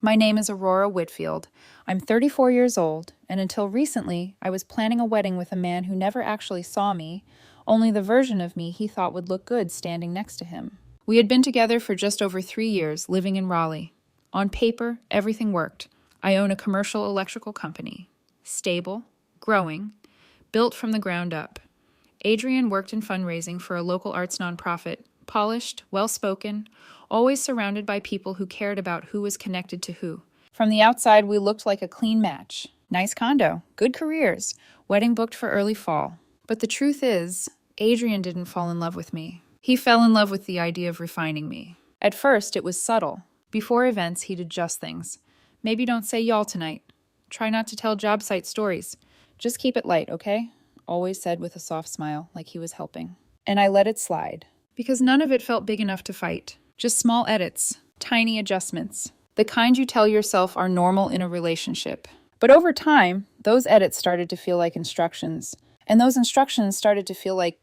My name is Aurora Whitfield. I'm 34 years old, and until recently, I was planning a wedding with a man who never actually saw me, only the version of me he thought would look good standing next to him. We had been together for just over 3 years, living in Raleigh. On paper, everything worked. I own a commercial electrical company. Stable, growing, built from the ground up. Adrian worked in fundraising for a local arts nonprofit, polished, well-spoken, always surrounded by people who cared about who was connected to who. From the outside, we looked like a clean match. Nice condo, good careers, wedding booked for early fall. But the truth is, Adrian didn't fall in love with me. He fell in love with the idea of refining me. At first, it was subtle. Before events, he'd adjust things. Maybe don't say y'all tonight. Try not to tell job site stories. Just keep it light, okay? Always said with a soft smile, like he was helping. And I let it slide. Because none of it felt big enough to fight. Just small edits, tiny adjustments. The kind you tell yourself are normal in a relationship. But over time, those edits started to feel like instructions. And those instructions started to feel like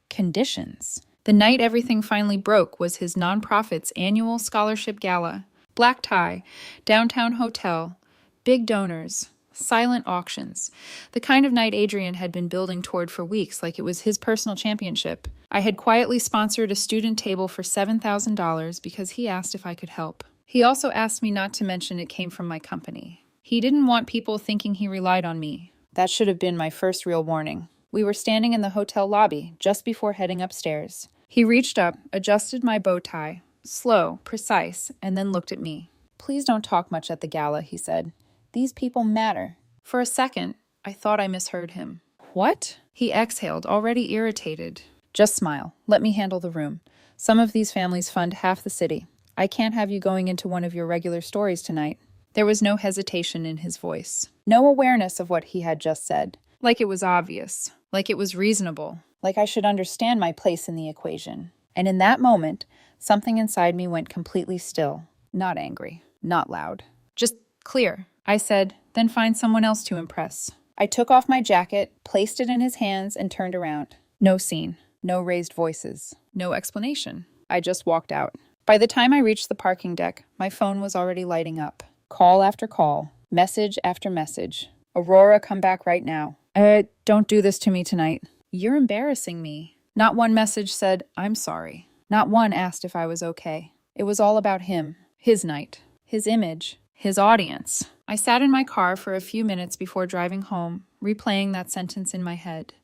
conditions. The night everything finally broke was his nonprofit's annual scholarship gala. Black tie, downtown hotel, big donors, silent auctions. The kind of night Adrian had been building toward for weeks, like it was his personal championship. I had quietly sponsored a student table for $7,000 because he asked if I could help. He also asked me not to mention it came from my company. He didn't want people thinking he relied on me. That should have been my first real warning. We were standing in the hotel lobby just before heading upstairs. He reached up, adjusted my bow tie, slow, precise, and then looked at me. "Please don't talk much at the gala," he said. "These people matter." For a second, I thought I misheard him. "What?" He exhaled, already irritated. "Just smile. Let me handle the room. Some of these families fund half the city. I can't have you going into one of your regular stories tonight." There was no hesitation in his voice. No awareness of what he had just said. Like it was obvious. Like it was reasonable. Like I should understand my place in the equation. And in that moment, something inside me went completely still. Not angry. Not loud. Just clear. I said, "Then find someone else to impress." I took off my jacket, placed it in his hands, and turned around. No scene. No raised voices. No explanation. I just walked out. By the time I reached the parking deck, my phone was already lighting up. Call after call. Message after message. "Aurora, come back right now." Don't do this to me tonight." "You're embarrassing me." Not one message said, "I'm sorry." Not one asked if I was okay. It was all about him. His night. His image. His audience. I sat in my car for a few minutes before driving home, replaying that sentence in my head.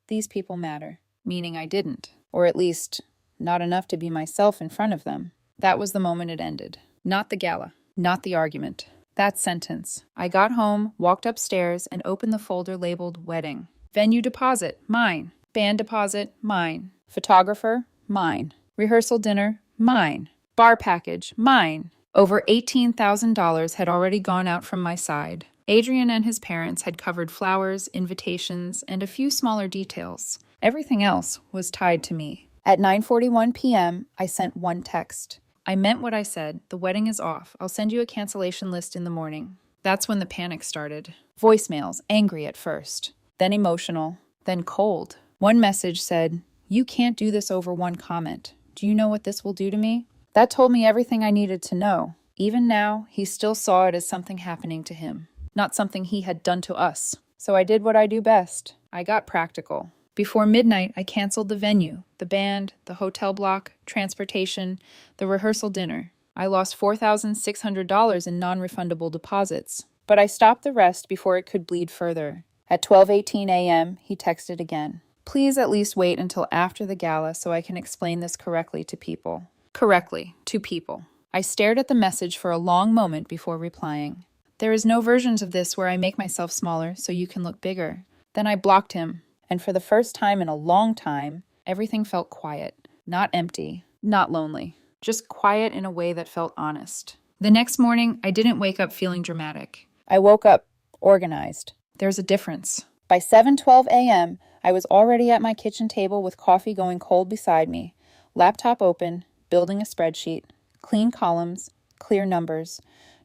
These people matter. Meaning I didn't. Or at least, not enough to be myself in front of them. That was the moment it ended. Not the gala. Not the argument. That sentence. I got home, walked upstairs, and opened the folder labeled Wedding. Venue deposit, mine. Band deposit, mine. Photographer, mine. Rehearsal dinner, mine. Bar package, mine. Over $18,000 had already gone out from my side. Adrian and his parents had covered flowers, invitations, and a few smaller details. Everything else was tied to me. At 9:41 p.m., I sent one text. I meant what I said. The wedding is off. I'll send you a cancellation list in the morning. That's when the panic started. Voicemails, angry at first, then emotional, then cold. One message said, "You can't do this over one comment. Do you know what this will do to me?" That told me everything I needed to know. Even now, he still saw it as something happening to him, not something he had done to us. So I did what I do best. I got practical. Before midnight, I canceled the venue, the band, the hotel block, transportation, the rehearsal dinner. I lost $4,600 in non-refundable deposits, but I stopped the rest before it could bleed further. At 12:18 a.m., he texted again. "Please at least wait until after the gala so I can explain this correctly to people." Correctly, to people. I stared at the message for a long moment before replying. "There is no versions of this where I make myself smaller so you can look bigger." Then I blocked him. And for the first time in a long time, everything felt quiet. Not empty, not lonely. Just quiet in a way that felt honest. The next morning, I didn't wake up feeling dramatic. I woke up organized. There's a difference. By 7:12 a.m., I was already at my kitchen table with coffee going cold beside me, laptop open, building a spreadsheet, clean columns, clear numbers,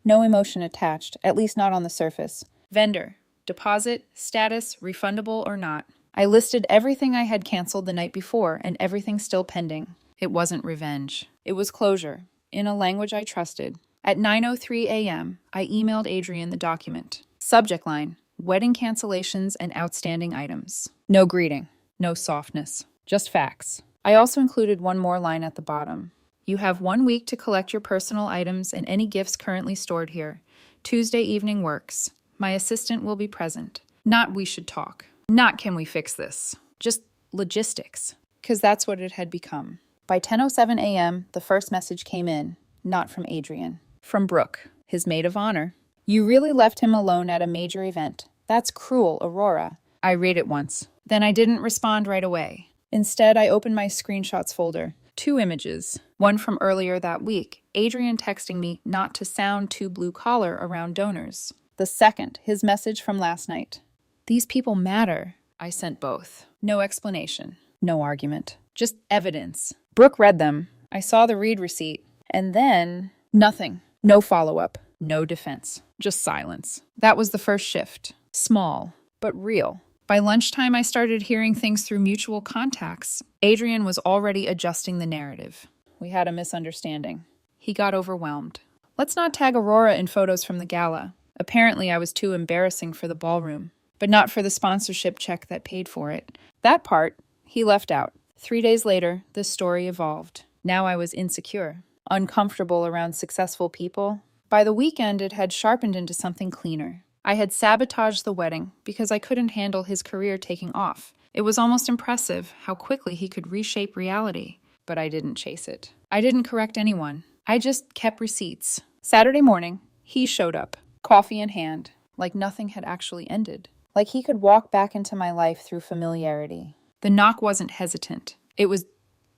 no emotion attached, at least not on the surface. Vendor, deposit, status, refundable or not. I listed everything I had canceled the night before and everything still pending. It wasn't revenge. It was closure. in a language I trusted. At 9:03 a.m., I emailed Adrian the document. Subject line: wedding cancellations and outstanding items. No greeting, no softness, just facts. I also included one more line at the bottom. You have 1 week to collect your personal items and any gifts currently stored here. Tuesday evening works. My assistant will be present. Not we should talk. Not can we fix this. Just logistics. Because that's what it had become. By 10:07 a.m., the first message came in, not from Adrian. From Brooke, his maid of honor. You really left him alone at a major event. That's cruel, Aurora. I read it once. Then I didn't respond right away. Instead, I opened my screenshots folder. 2 images. One from earlier that week, Adrian texting me not to sound too blue-collar around donors. The second, his message from last night. These people matter. I sent both. No explanation. No argument. Just evidence. Brooke read them. I saw the read receipt. And then, nothing. No follow-up. No defense. Just silence. That was the first shift. Small, but real. By lunchtime, I started hearing things through mutual contacts. Adrian was already adjusting the narrative. We had a misunderstanding. He got overwhelmed. Let's not tag Aurora in photos from the gala. Apparently, I was too embarrassing for the ballroom, but not for the sponsorship check that paid for it. That part, he left out. 3 days later, the story evolved. Now I was insecure, uncomfortable around successful people. By the weekend, it had sharpened into something cleaner. I had sabotaged the wedding because I couldn't handle his career taking off. It was almost impressive how quickly he could reshape reality. But I didn't chase it. I didn't correct anyone. I just kept receipts. Saturday morning, he showed up, coffee in hand, like nothing had actually ended. Like he could walk back into my life through familiarity. The knock wasn't hesitant. It was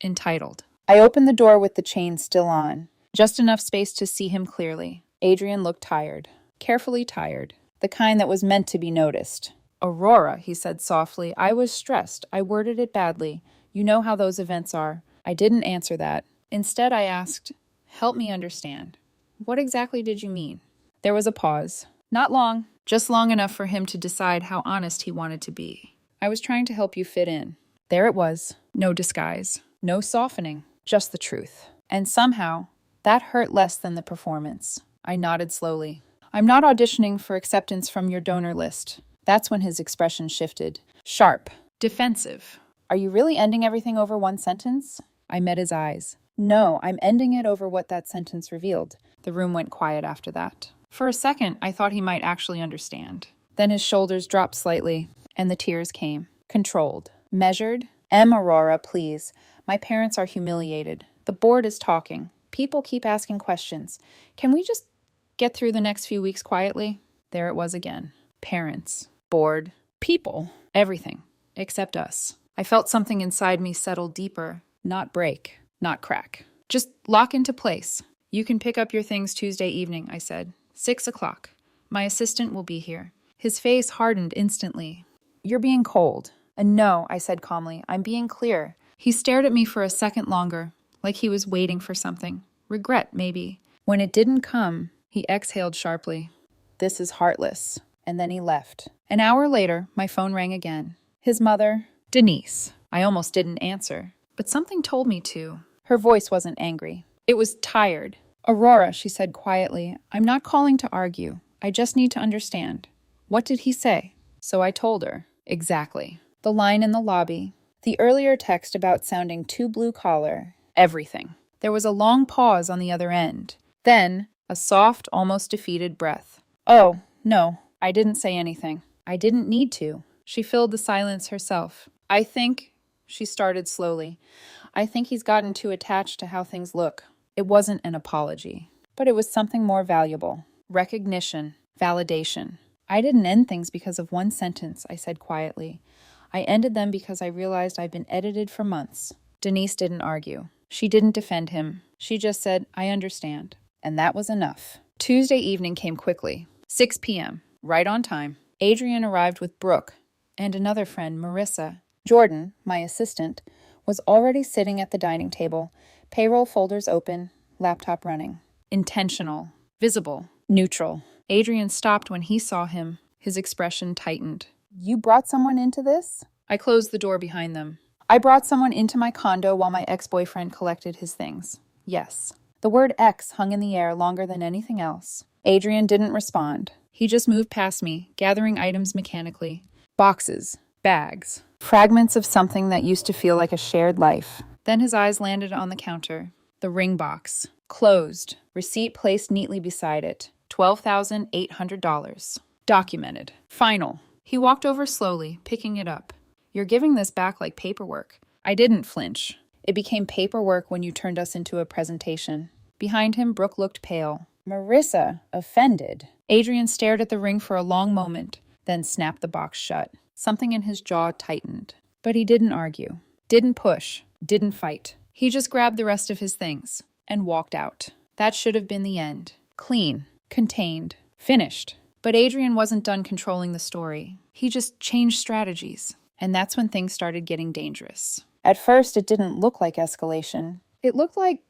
entitled. I opened the door with the chain still on. Just enough space to see him clearly. Adrian looked tired. Carefully tired. The kind that was meant to be noticed. Aurora, he said softly. I was stressed. I worded it badly. You know how those events are. I didn't answer that. Instead, I asked, help me understand. What exactly did you mean? There was a pause. Not long. Just long enough for him to decide how honest he wanted to be. I was trying to help you fit in. There it was. No disguise. No softening. Just the truth. And somehow, that hurt less than the performance. I nodded slowly. I'm not auditioning for acceptance from your donor list. That's when his expression shifted. Sharp. Defensive. Are you really ending everything over one sentence? I met his eyes. No, I'm ending it over what that sentence revealed. The room went quiet after that. For a second, I thought he might actually understand. Then his shoulders dropped slightly, and the tears came. Controlled. Measured. Aurora, please. My parents are humiliated. The board is talking. People keep asking questions. Can we just get through the next few weeks quietly? There it was again. Parents, board, people, everything, except us. I felt something inside me settle deeper, not break, not crack. Just lock into place. You can pick up your things Tuesday evening, I said. 6 o'clock. My assistant will be here. His face hardened instantly. You're being cold. No, I said calmly. I'm being clear. He stared at me for a second longer, like he was waiting for something. Regret, maybe. When it didn't come, he exhaled sharply. This is heartless. And then he left. An hour later, my phone rang again. His mother, Denise. I almost didn't answer, but something told me to. Her voice wasn't angry. It was tired. Aurora, she said quietly, I'm not calling to argue. I just need to understand. What did he say? So I told her. Exactly. The line in the lobby. The earlier text about sounding too blue-collar. Everything. There was a long pause on the other end. Then, a soft, almost defeated breath. Oh, no, I didn't say anything. I didn't need to. She filled the silence herself. I think, she started slowly, I think he's gotten too attached to how things look. It wasn't an apology, but it was something more valuable. Recognition, validation. I didn't end things because of one sentence, I said quietly. I ended them because I realized I'd been edited for months. Denise didn't argue. She didn't defend him. She just said, I understand. And that was enough. Tuesday evening came quickly. 6 p.m., right on time. Adrian arrived with Brooke and another friend, Marissa. Jordan, my assistant, was already sitting at the dining table, payroll folders open, laptop running. Intentional, visible, neutral. Adrian stopped when he saw him. His expression tightened. You brought someone into this? I closed the door behind them. I brought someone into my condo while my ex-boyfriend collected his things. Yes. The word X hung in the air longer than anything else. Adrian didn't respond. He just moved past me, gathering items mechanically. Boxes, bags, fragments of something that used to feel like a shared life. Then his eyes landed on the counter. The ring box. Closed. Receipt placed neatly beside it. $12,800. Documented. Final. He walked over slowly, picking it up. You're giving this back like paperwork. I didn't flinch. It became paperwork when you turned us into a presentation. Behind him, Brooke looked pale. Marissa, offended. Adrian stared at the ring for a long moment, then snapped the box shut. Something in his jaw tightened. But he didn't argue, didn't push, didn't fight. He just grabbed the rest of his things and walked out. That should have been the end. Clean, contained, finished. But Adrian wasn't done controlling the story. He just changed strategies. And that's when things started getting dangerous. At first, it didn't look like escalation. It looked like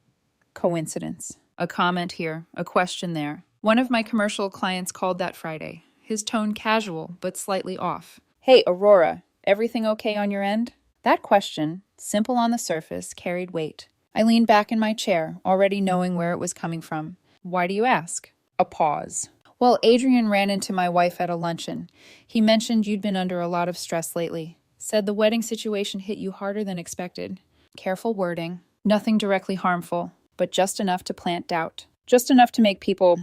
coincidence. A comment here, a question there. One of my commercial clients called that Friday. His tone casual, but slightly off. Hey, Aurora, everything okay on your end? That question, simple on the surface, carried weight. I leaned back in my chair, already knowing where it was coming from. Why do you ask? A pause. Well, Adrian ran into my wife at a luncheon. He mentioned you'd been under a lot of stress lately. Said the wedding situation hit you harder than expected. Careful wording. Nothing directly harmful, but just enough to plant doubt. Just enough to make people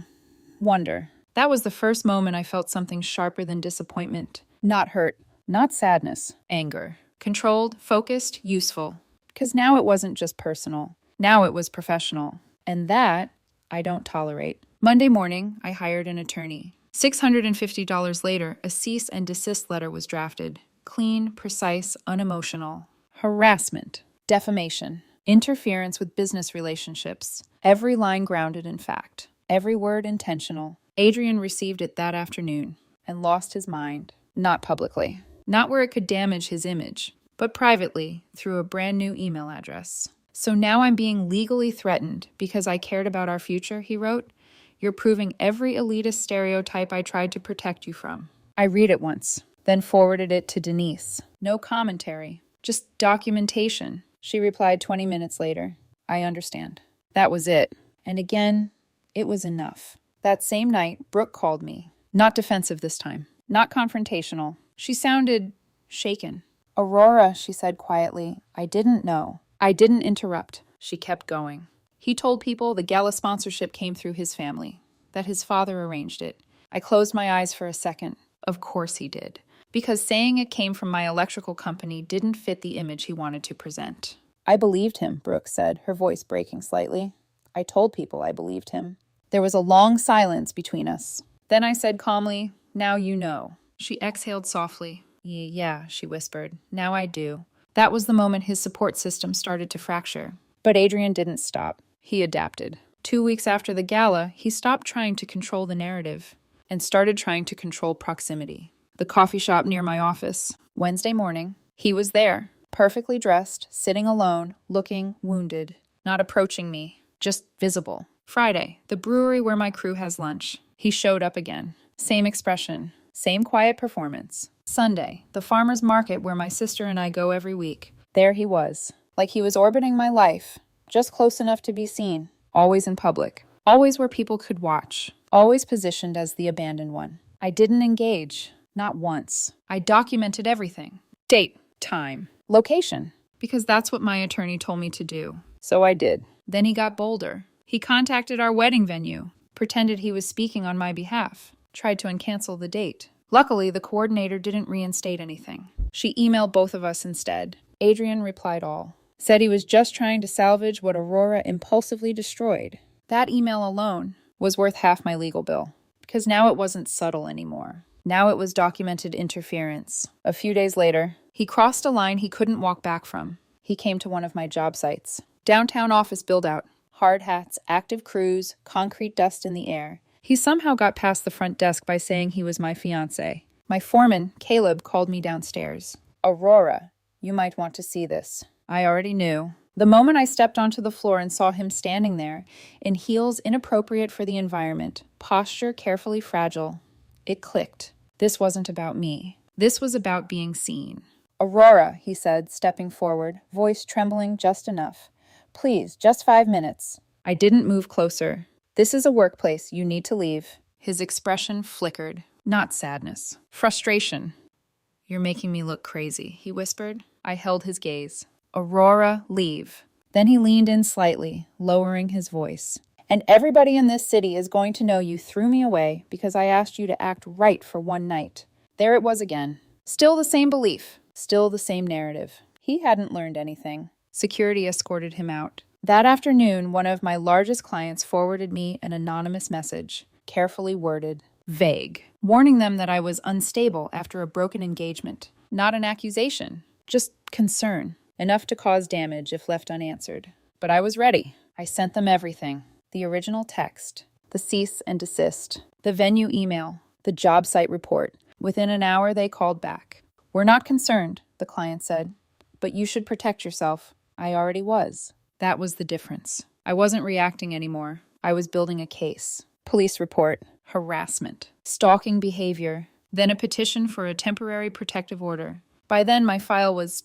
wonder. That was the first moment I felt something sharper than disappointment. Not hurt, not sadness, anger. Controlled, focused, useful. Because now it wasn't just personal. Now it was professional. And that I don't tolerate. Monday morning, I hired an attorney. $650 later, a cease and desist letter was drafted. Clean, precise, unemotional. Harassment. Defamation. Interference with business relationships. Every line grounded in fact. Every word intentional. Adrian received it that afternoon and lost his mind. Not publicly. Not where it could damage his image, but privately through a brand new email address. So now I'm being legally threatened because I cared about our future, he wrote. You're proving every elitist stereotype I tried to protect you from. I read it once, then forwarded it to Denise. No commentary, just documentation. She replied 20 minutes later. I understand. That was it. And again, it was enough. That same night, Brooke called me. Not defensive this time. Not confrontational. She sounded shaken. Aurora, she said quietly, I didn't know. I didn't interrupt. She kept going. He told people the Gala sponsorship came through his family, that his father arranged it. I closed my eyes for a second. Of course he did. Because saying it came from my electrical company didn't fit the image he wanted to present. I believed him, Brooke said, her voice breaking slightly. I told people I believed him. There was a long silence between us. Then I said calmly, now you know. She exhaled softly. Yeah, she whispered. Now I do. That was the moment his support system started to fracture. But Adrian didn't stop. He adapted. 2 weeks after the gala, he stopped trying to control the narrative and started trying to control proximity. The coffee shop near my office. Wednesday morning, he was there, perfectly dressed, sitting alone, looking wounded, not approaching me, just visible. Friday, the brewery where my crew has lunch. He showed up again. Same expression, same quiet performance. Sunday, the farmer's market where my sister and I go every week. There he was, like he was orbiting my life, just close enough to be seen, always in public, always where people could watch, always positioned as the abandoned one. I didn't engage, not once. I documented everything. Date, time, location, because that's what my attorney told me to do. So I did. Then he got bolder. He contacted our wedding venue, pretended he was speaking on my behalf, tried to uncancel the date. Luckily, the coordinator didn't reinstate anything. She emailed both of us instead. Adrian replied all. Said he was just trying to salvage what Aurora impulsively destroyed. That email alone was worth half my legal bill, because now it wasn't subtle anymore. Now it was documented interference. A few days later, he crossed a line he couldn't walk back from. He came to one of my job sites. Downtown office build-out. Hard hats, active crews, concrete dust in the air. He somehow got past the front desk by saying he was my fiancé. My foreman, Caleb, called me downstairs. Aurora, you might want to see this. I already knew. The moment I stepped onto the floor and saw him standing there, in heels inappropriate for the environment, posture carefully fragile, it clicked. This wasn't about me. This was about being seen. Aurora, he said, stepping forward, voice trembling just enough. Please, just 5 minutes. I didn't move closer. This is a workplace. You need to leave. His expression flickered. Not sadness. Frustration. You're making me look crazy, he whispered. I held his gaze. Aurora, leave. Then he leaned in slightly, lowering his voice. And everybody in this city is going to know you threw me away because I asked you to act right for one night. There it was again. Still the same belief. Still the same narrative. He hadn't learned anything. Security escorted him out. That afternoon, one of my largest clients forwarded me an anonymous message, carefully worded, vague, warning them that I was unstable after a broken engagement. Not an accusation, just concern, enough to cause damage if left unanswered. But I was ready. I sent them everything. The original text, the cease and desist, the venue email, the job site report. Within an hour, they called back. We're not concerned, the client said, but you should protect yourself. I already was. That was the difference. I wasn't reacting anymore. I was building a case. Police report, harassment, stalking behavior, then a petition for a temporary protective order. By then, my file was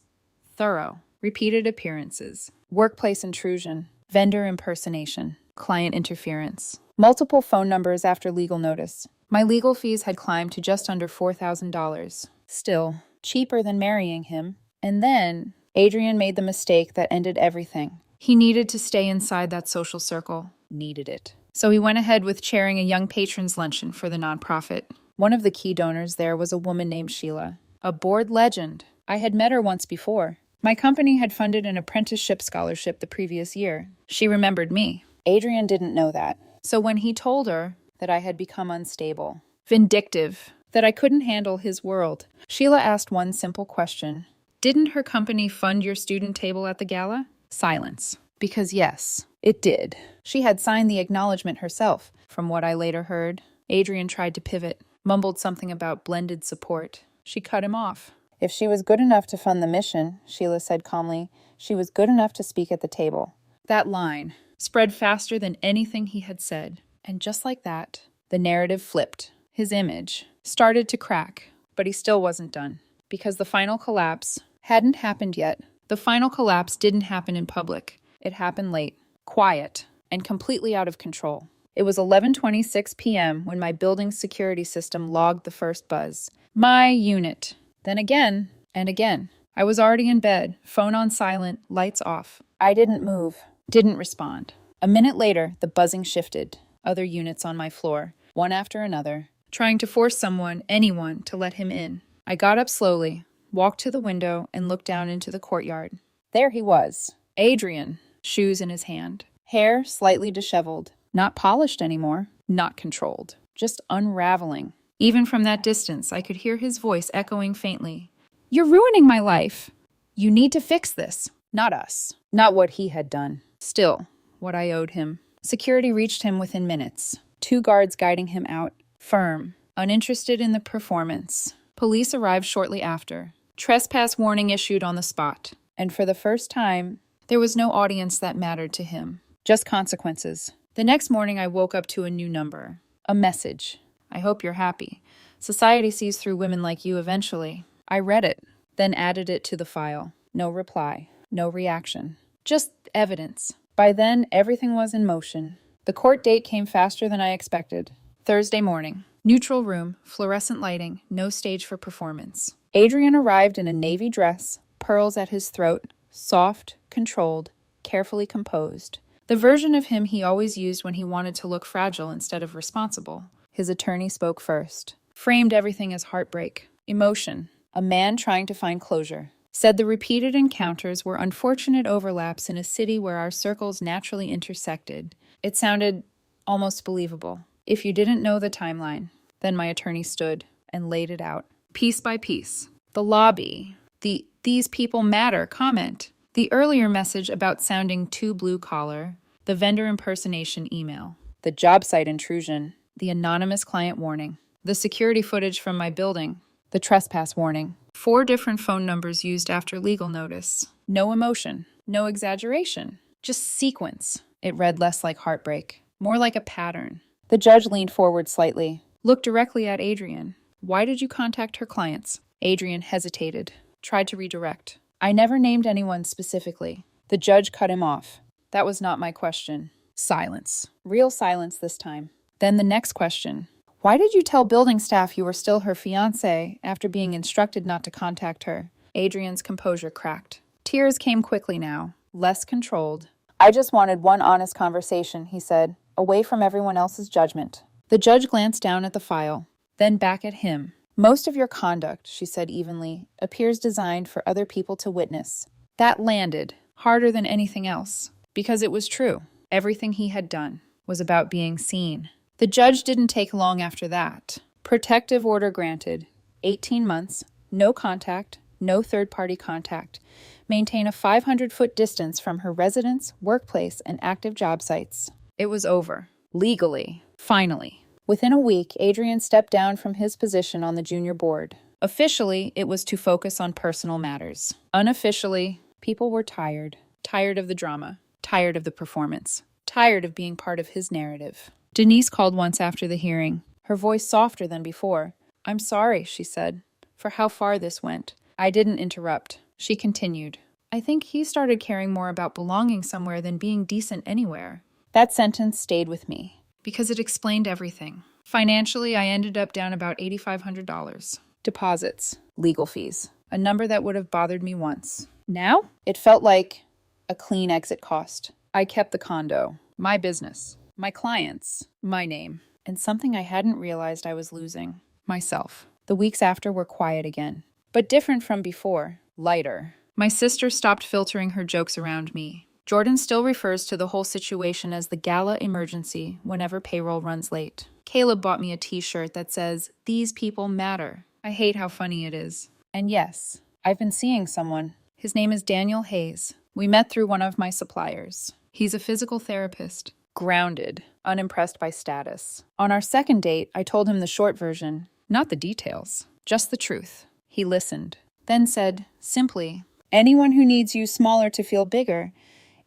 thorough. Repeated appearances, workplace intrusion, vendor impersonation, client interference, multiple phone numbers after legal notice. My legal fees had climbed to just under $4,000. Still, cheaper than marrying him. And then, Adrian made the mistake that ended everything. He needed to stay inside that social circle. Needed it. So he went ahead with chairing a young patrons' luncheon for the nonprofit. One of the key donors there was a woman named Sheila, a board legend. I had met her once before. My company had funded an apprenticeship scholarship the previous year. She remembered me. Adrian didn't know that. So when he told her that I had become unstable, vindictive, that I couldn't handle his world, Sheila asked one simple question. Didn't her company fund your student table at the gala? Silence. Because yes, it did. She had signed the acknowledgement herself. From what I later heard, Adrian tried to pivot, mumbled something about blended support. She cut him off. If she was good enough to fund the mission, Sheila said calmly, she was good enough to speak at the table. That line spread faster than anything he had said. And just like that, the narrative flipped. His image started to crack, but he still wasn't done. Because the final collapse hadn't happened yet. The final collapse didn't happen in public. It happened late, quiet, and completely out of control. It was 11:26 p.m. when my building's security system logged the first buzz. My unit. Then again, and again. I was already in bed, phone on silent, lights off. I didn't move, didn't respond. A minute later, the buzzing shifted. Other units on my floor, one after another, trying to force someone, anyone, to let him in. I got up slowly, walked to the window, and looked down into the courtyard. There he was, Adrian, shoes in his hand. Hair slightly disheveled, not polished anymore, not controlled, just unraveling. Even from that distance, I could hear his voice echoing faintly. You're ruining my life. You need to fix this. Not us. Not what he had done. Still, what I owed him. Security reached him within minutes. 2 guards guiding him out. Firm. Uninterested in the performance. Police arrived shortly after. Trespass warning issued on the spot. And for the first time, there was no audience that mattered to him. Just consequences. The next morning, I woke up to a new number. A message. I hope you're happy. Society sees through women like you eventually. I read it, then added it to the file. No reply. No reaction. Just evidence. By then, everything was in motion. The court date came faster than I expected. Thursday morning. Neutral room, fluorescent lighting, no stage for performance. Adrian arrived in a navy dress, pearls at his throat, soft, controlled, carefully composed. The version of him he always used when he wanted to look fragile instead of responsible. His attorney spoke first. Framed everything as heartbreak, emotion, a man trying to find closure. Said the repeated encounters were unfortunate overlaps in a city where our circles naturally intersected. It sounded almost believable. If you didn't know the timeline, then my attorney stood and laid it out. Piece by piece. The lobby. The "these people matter" comment. The earlier message about sounding too blue-collar. The vendor impersonation email. The job site intrusion. The anonymous client warning. The security footage from my building. The trespass warning. 4 different phone numbers used after legal notice. No emotion. No exaggeration. Just sequence. It read less like heartbreak, more like a pattern. The judge leaned forward slightly, looked directly at Adrian. Why did you contact her clients? Adrian hesitated, tried to redirect. I never named anyone specifically. The judge cut him off. That was not my question. Silence. Real silence this time. Then the next question. Why did you tell building staff you were still her fiancé after being instructed not to contact her? Adrian's composure cracked. Tears came quickly now, less controlled. I just wanted one honest conversation, he said, away from everyone else's judgment. The judge glanced down at the file, then back at him. Most of your conduct, she said evenly, appears designed for other people to witness. That landed, harder than anything else, because it was true. Everything he had done was about being seen. The judge didn't take long after that. Protective order granted. 18 months, no contact, no third-party contact. Maintain a 500-foot distance from her residence, workplace, and active job sites. It was over. Legally. Finally. Within a week, Adrian stepped down from his position on the junior board. Officially, it was to focus on personal matters. Unofficially, people were tired. Tired of the drama. Tired of the performance. Tired of being part of his narrative. Denise called once after the hearing, her voice softer than before. I'm sorry, she said, for how far this went. I didn't interrupt. She continued. I think he started caring more about belonging somewhere than being decent anywhere. That sentence stayed with me, because it explained everything. Financially, I ended up down about $8,500. Deposits, legal fees, a number that would have bothered me once. Now, it felt like a clean exit cost. I kept the condo, my business, my clients, my name, and something I hadn't realized I was losing, myself. The weeks after were quiet again, but different from before, lighter. My sister stopped filtering her jokes around me. Jordan still refers to the whole situation as the Gala emergency whenever payroll runs late. Caleb bought me a t-shirt that says, "These people matter." I hate how funny it is. And yes, I've been seeing someone. His name is Daniel Hayes. We met through one of my suppliers. He's a physical therapist. Grounded, unimpressed by status. On our second date, I told him the short version, not the details, just the truth. He listened, then said, simply, anyone who needs you smaller to feel bigger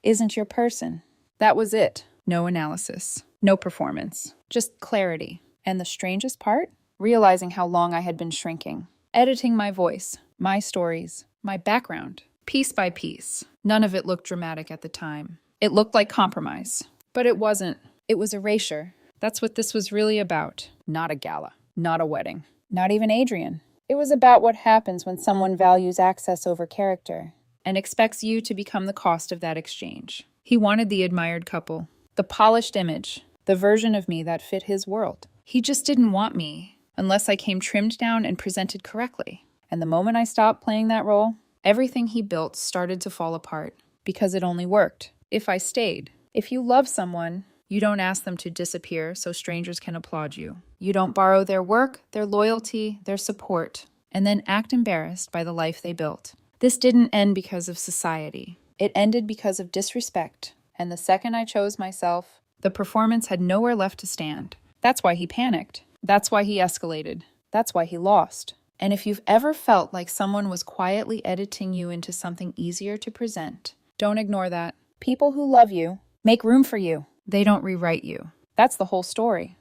isn't your person. That was it. No analysis, no performance, just clarity. And the strangest part? Realizing how long I had been shrinking. Editing my voice, my stories, my background, piece by piece. None of it looked dramatic at the time. It looked like compromise. But it wasn't. It was erasure. That's what this was really about. Not a gala. Not a wedding. Not even Adrian. It was about what happens when someone values access over character and expects you to become the cost of that exchange. He wanted the admired couple, the polished image, the version of me that fit his world. He just didn't want me unless I came trimmed down and presented correctly. And the moment I stopped playing that role, everything he built started to fall apart because it only worked if I stayed. If you love someone, you don't ask them to disappear so strangers can applaud you. You don't borrow their work, their loyalty, their support, and then act embarrassed by the life they built. This didn't end because of society. It ended because of disrespect. And the second I chose myself, the performance had nowhere left to stand. That's why he panicked. That's why he escalated. That's why he lost. And if you've ever felt like someone was quietly editing you into something easier to present, don't ignore that. People who love you make room for you. They don't rewrite you. That's the whole story.